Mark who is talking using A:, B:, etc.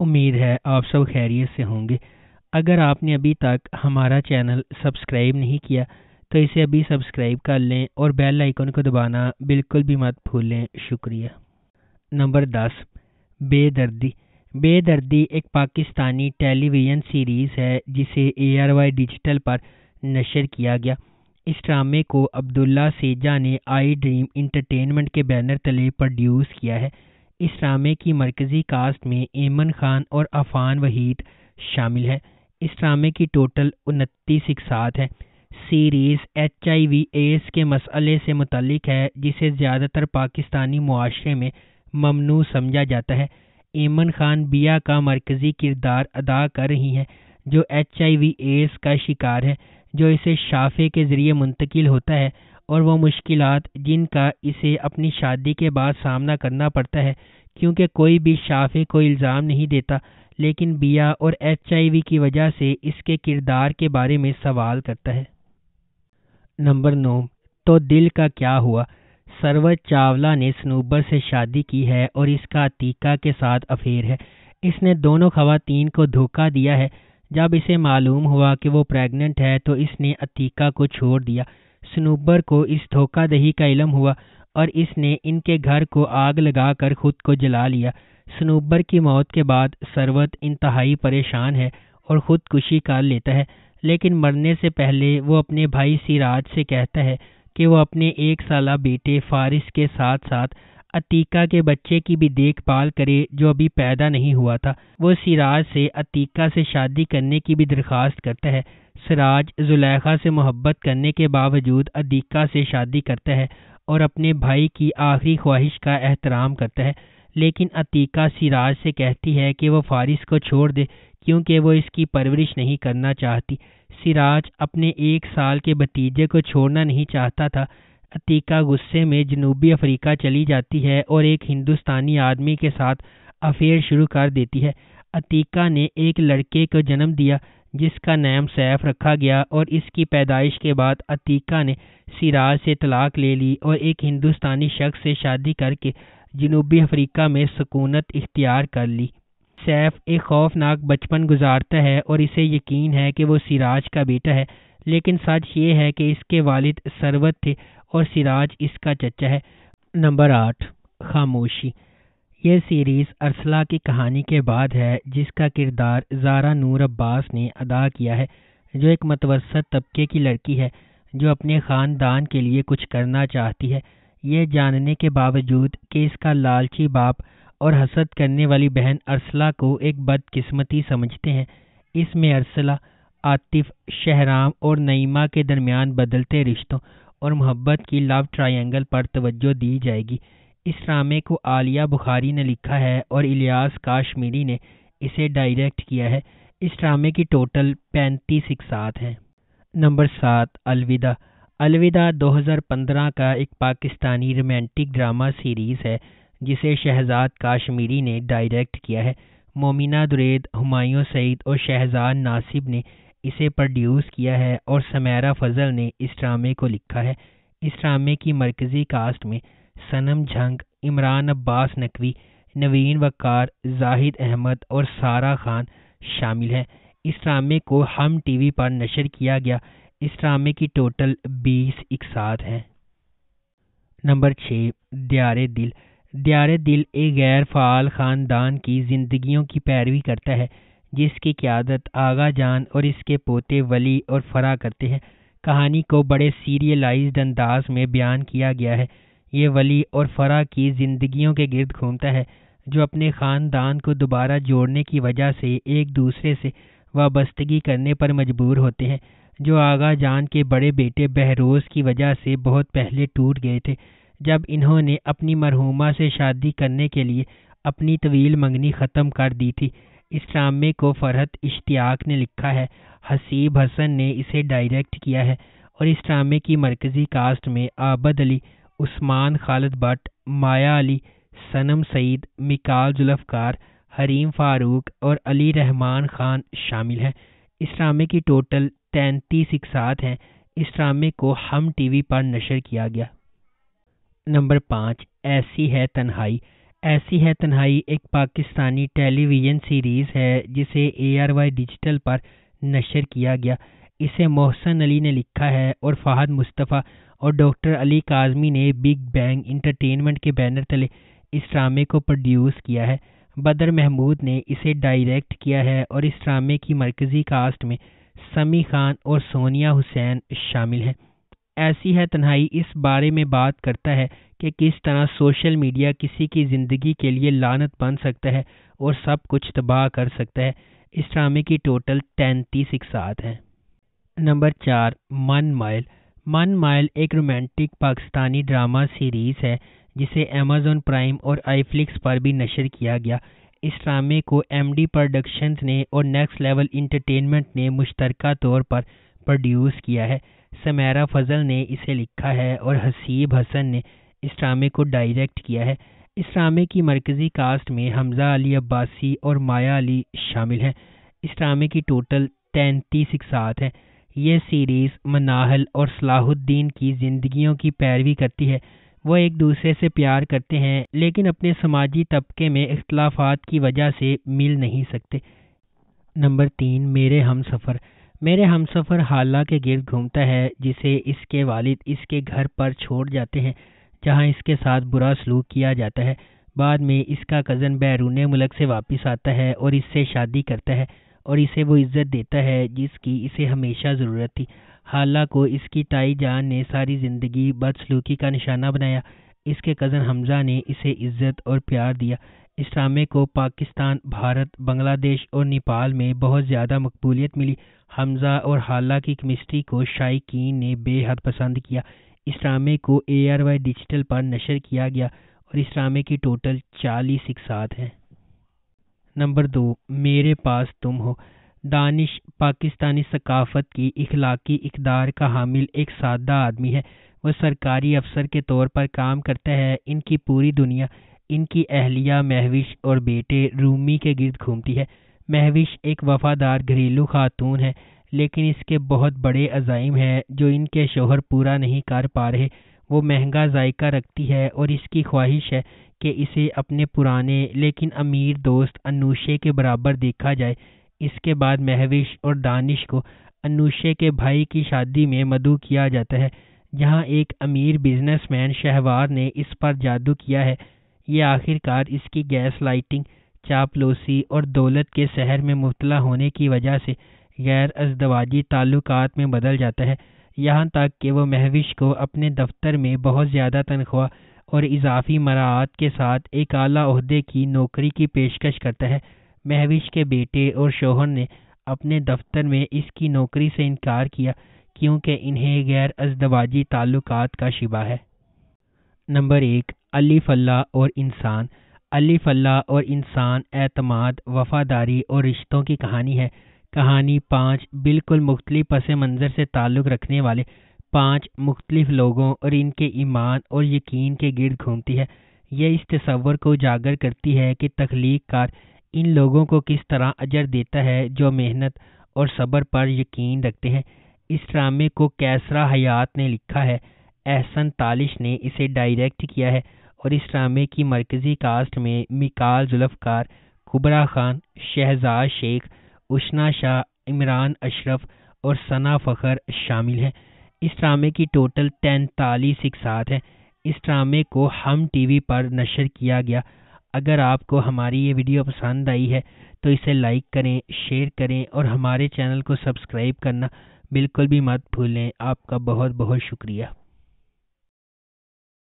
A: امید ہے آپ سب خیریت سے ہوں گے۔ اگر آپ نے ابھی تک ہمارا چینل سبسکرائب نہیں کیا تو اسے ابھی سبسکرائب کر لیں اور بیل آئیکن کو دبانا بالکل بھی مت بھولیں۔ شکریہ۔ نمبر 10، بے دردی۔ بے دردی ایک پاکستانی ٹیلی ویژن سیریز ہے جسے ARY ڈیجیٹل پر نشر کیا گیا۔ اس ڈرامے کو عبداللہ سیجا نے آئی ڈریم انٹرٹینمنٹ کے بینر تلے پروڈیوس کیا ہے۔ اس ڈرامے کی مرکزی کاسٹ میں ایمن خان اور عفان وحید شامل ہیں۔ اس ڈرامے کی ٹوٹل 29 اقساط ہیں۔ سیریز HIV ایڈز کے مسئلے سے متعلق ہے جسے زیادہ تر پاکستانی معاشرے میں ممنوع سمجھا جاتا ہے۔ ایمن خان بیا کا مرکزی کردار ادا کر رہی ہیں جو HIV ایڈز کا شکار ہے، جو اسے شافع کے ذریعے منتقل ہوتا ہے، اور وہ مشکلات جن کا اسے اپنی شادی کے بعد سامنا کرنا پڑتا ہے کیونکہ کوئی بھی شافع کو الزام نہیں دیتا، لیکن بیا اور HIV کی وجہ سے اس کے کردار کے بارے میں سوال کرتا ہے۔ نمبر 9، تو دل کا کیا ہوا۔ سروت چاولہ نے سنوبر سے شادی کی ہے اور اس کا عتیقہ کے ساتھ افیئر ہے۔ اس نے دونوں خواتین کو دھوکہ دیا ہے۔ جب اسے معلوم ہوا کہ وہ پریگننٹ ہے تو اس نے عتیقہ کو چھوڑ دیا۔ سنوبر کو اس دھوکہ دہی کا علم ہوا اور اس نے ان کے گھر کو آگ لگا کر خود کو جلا لیا۔ سنوبر کی موت کے بعد سروت انتہائی پریشان ہے اور خودکشی کر لیتا ہے، لیکن مرنے سے پہلے وہ اپنے بھائی سراج سے کہتا ہے کہ وہ اپنے 1 سالہ بیٹے فارس کے ساتھ ساتھ عتیقہ کے بچے کی بھی دیکھ بھال کرے جو ابھی پیدا نہیں ہوا تھا۔ وہ سراج سے عتیقہ سے شادی کرنے کی بھی درخواست کرتا ہے۔ سراج زلیخا سے محبت کرنے کے باوجود عتیقہ سے شادی کرتا ہے اور اپنے بھائی کی آخری خواہش کا احترام کرتا ہے، لیکن عتیقہ سراج سے کہتی ہے کہ وہ فارس کو چھوڑ دے کیونکہ وہ اس کی پرورش نہیں کرنا چاہتی۔ سراج اپنے 1 سال کے بھتیجے کو چھوڑنا نہیں چاہتا تھا۔ عتیقہ غصے میں جنوبی افریقہ چلی جاتی ہے اور ایک ہندوستانی آدمی کے ساتھ افیئر شروع کر دیتی ہے۔ عتیقہ نے ایک لڑکے کو جنم دیا جس کا نام سیف رکھا گیا، اور اس کی پیدائش کے بعد عتیقہ نے سراج سے طلاق لے لی اور ایک ہندوستانی شخص سے شادی کر کے جنوبی افریقہ میں سکونت اختیار کر لی۔ سیف ایک خوفناک بچپن گزارتا ہے اور اسے یقین ہے کہ وہ سراج کا بیٹا ہے، لیکن سچ یہ ہے کہ اس کے والد ثروت تھے اور سراج اس کا چچا ہے۔ نمبر 8، خاموشی۔ یہ سیریز ارسلہ کی کہانی کے بعد ہے جس کا کردار زارا نور عباس نے ادا کیا ہے، جو ایک متوسط طبقے کی لڑکی ہے جو اپنے خاندان کے لیے کچھ کرنا چاہتی ہے، یہ جاننے کے باوجود کہ اس کا لالچی باپ اور حسد کرنے والی بہن ارسلہ کو ایک بدقسمتی سمجھتے ہیں۔ اس میں ارسلہ، عاطف، شہرام اور نعیمہ کے درمیان بدلتے رشتوں اور محبت کی لو ٹرائنگل پر توجہ دی جائے گی۔ اس ڈرامے کو عالیہ بخاری نے لکھا ہے اور الیاس کاشمیری نے اسے ڈائریکٹ کیا ہے۔ اس ڈرامے کی ٹوٹل 35 اقساط ہیں۔ نمبر 7، الوداع۔ الوداع 2015 کا ایک پاکستانی رومانٹک ڈرامہ سیریز ہے جسے شہزاد کاشمیری نے ڈائریکٹ کیا ہے۔ مومنہ درید، ہمایوں سعید اور شہزاد ناصب نے اسے پروڈیوس کیا ہے اور سمیرہ فضل نے اس ڈرامے کو لکھا ہے۔ اس ڈرامے کی مرکزی کاسٹ میں صنم جھنگ، عمران عباس نقوی، نوین وقار، زاہد احمد اور سارہ خان شامل ہیں۔ اس ڈرامے کو ہم ٹی وی پر نشر کیا گیا۔ اس ڈرامے کی ٹوٹل 20 اقساط ہیں۔ نمبر 6، دیار دل۔ دیار دل ایک غیر فعال خاندان کی زندگیوں کی پیروی کرتا ہے جس کی قیادت آغا جان اور اس کے پوتے ولی اور فرح کرتے ہیں۔ کہانی کو بڑے سیریلائزڈ انداز میں بیان کیا گیا ہے۔ یہ ولی اور فرح کی زندگیوں کے گرد گھومتا ہے جو اپنے خاندان کو دوبارہ جوڑنے کی وجہ سے ایک دوسرے سے وابستگی کرنے پر مجبور ہوتے ہیں، جو آغا جان کے بڑے بیٹے بہروز کی وجہ سے بہت پہلے ٹوٹ گئے تھے جب انہوں نے اپنی مرحومہ سے شادی کرنے کے لیے اپنی طویل منگنی ختم کر دی تھی۔ اس ڈرامے کو فرحت اشتیاق نے لکھا ہے، حسیب حسن نے اسے ڈائریکٹ کیا ہے، اور اس ڈرامے کی مرکزی کاسٹ میں عابد علی، عثمان خالد بٹ، مایا علی، صنم سعید، مکال ذوالفقار، حریم فاروق اور علی رحمان خان شامل ہیں۔ اس ڈرامے کی ٹوٹل 33 اقساط ہیں۔ اس ڈرامے کو ہم ٹی وی پر نشر کیا گیا۔ نمبر 5، ایسی ہے تنہائی۔ ایسی ہے تنہائی ایک پاکستانی ٹیلی ویژن سیریز ہے جسے ARY ڈیجیٹل پر نشر کیا گیا۔ اسے محسن علی نے لکھا ہے اور فہد مصطفیٰ اور ڈاکٹر علی کاظمی نے بگ بینگ انٹرٹینمنٹ کے بینر تلے اس ڈرامے کو پروڈیوس کیا ہے۔ بدر محمود نے اسے ڈائریکٹ کیا ہے اور اس ڈرامے کی مرکزی کاسٹ میں سمی خان اور سونیا حسین شامل ہیں۔ ایسی ہے تنہائی اس بارے میں بات کرتا ہے کہ کس طرح سوشل میڈیا کسی کی زندگی کے لیے لعنت بن سکتا ہے اور سب کچھ تباہ کر سکتا ہے۔ اس ڈرامے کی ٹوٹل 33 اقساط ہیں۔ نمبر 4، من مائل۔ من مائل ایک رومانٹک پاکستانی ڈرامہ سیریز ہے جسے Amazon پرائم اور آئی فلکس پر بھی نشر کیا گیا۔ اس ڈرامے کو MD پروڈکشنز نے اور نیکسٹ لیول انٹرٹینمنٹ نے مشترکہ طور پر پروڈیوس کیا ہے۔ سمیرہ فضل نے اسے لکھا ہے اور حسیب حسن نے اس ڈرامے کو ڈائریکٹ کیا ہے۔ اس ڈرامے کی مرکزی کاسٹ میں حمزہ علی عباسی اور مایا علی شامل ہیں۔ اس ڈرامے کی ٹوٹل 33 اقساط ہیں۔ یہ سیریز مناہل اور صلاح الدین کی زندگیوں کی پیروی کرتی ہے۔ وہ ایک دوسرے سے پیار کرتے ہیں لیکن اپنے سماجی طبقے میں اختلافات کی وجہ سے مل نہیں سکتے۔ نمبر 3، میرے ہم سفر۔ میرے ہم سفر حالہ کے گرد گھومتا ہے جسے اس کے والد اس کے گھر پر چھوڑ جاتے ہیں جہاں اس کے ساتھ برا سلوک کیا جاتا ہے۔ بعد میں اس کا کزن بیرون ملک سے واپس آتا ہے اور اس سے شادی کرتا ہے اور اسے وہ عزت دیتا ہے جس کی اسے ہمیشہ ضرورت تھی۔ حالہ کو اس کی تائی جان نے ساری زندگی بدسلوکی کا نشانہ بنایا۔ اس کے کزن حمزہ نے اسے عزت اور پیار دیا۔ اس ڈرامے کو پاکستان، بھارت، بنگلہ دیش اور نیپال میں بہت زیادہ مقبولیت ملی۔ حمزہ اور حالہ کی کیمسٹری کو شائقین نے بے حد پسند کیا۔ اس ڈرامے کو ARY ڈیجیٹل پر نشر کیا گیا اور اس ڈرامے کی ٹوٹل 40 اقساط ہیں۔ نمبر 2، میرے پاس تم ہو۔ دانش پاکستانی ثقافت کی اخلاقی اقدار کا حامل ایک سادہ آدمی ہے۔ وہ سرکاری افسر کے طور پر کام کرتا ہے۔ ان کی پوری دنیا ان کی اہلیہ مہوش اور بیٹے رومی کے گرد گھومتی ہے۔ مہوش ایک وفادار گھریلو خاتون ہے لیکن اس کے بہت بڑے عزائم ہیں جو ان کے شوہر پورا نہیں کر پا رہے۔ وہ مہنگا ذائقہ رکھتی ہے اور اس کی خواہش ہے کہ اسے اپنے پرانے لیکن امیر دوست انوشے کے برابر دیکھا جائے۔ اس کے بعد مہوش اور دانش کو انوشے کے بھائی کی شادی میں مدعو کیا جاتا ہے جہاں ایک امیر بزنس مین شہوار نے اس پر جادو کیا ہے۔ یہ آخر کار اس کی گیس لائٹنگ، چاپلوسی اور دولت کے سحر میں مبتلا ہونے کی وجہ سے غیر ازدواجی تعلقات میں بدل جاتا ہے، یہاں تک کہ وہ مہوش کو اپنے دفتر میں بہت زیادہ تنخواہ اور اضافی مراعات کے ساتھ ایک اعلیٰ عہدے کی نوکری کی پیشکش کرتا ہے۔ مہوش کے بیٹے اور شوہر نے اپنے دفتر میں اس کی نوکری سے انکار کیا کیونکہ انہیں غیر ازدواجی تعلقات کا شبہ ہے۔ نمبر 1، الف اللہ اور انسان۔ الف اللہ اور انسان اعتماد، وفاداری اور رشتوں کی کہانی ہے۔ کہانی 5 بالکل مختلف پس منظر سے تعلق رکھنے والے 5 مختلف لوگوں اور ان کے ایمان اور یقین کے گرد گھومتی ہے۔ یہ اس تصور کو اجاگر کرتی ہے کہ تخلیق کار ان لوگوں کو کس طرح اجر دیتا ہے جو محنت اور صبر پر یقین رکھتے ہیں۔ اس ڈرامے کو کیسرا حیات نے لکھا ہے، احسن تالش نے اسے ڈائریکٹ کیا ہے اور اس ڈرامے کی مرکزی کاسٹ میں میکال ذوالفقار، کبرا خان، شہزاد شیخ، اشنا شاہ، عمران اشرف اور ثنا فخر شامل ہیں۔ اس ڈرامے کی ٹوٹل 43 اقساط ہیں۔ اس ڈرامے کو ہم ٹی وی پر نشر کیا گیا۔ اگر آپ کو ہماری یہ ویڈیو پسند آئی ہے تو اسے لائک کریں، شیئر کریں اور ہمارے چینل کو سبسکرائب کرنا بالکل بھی مت بھولیں۔ آپ کا بہت بہت شکریہ۔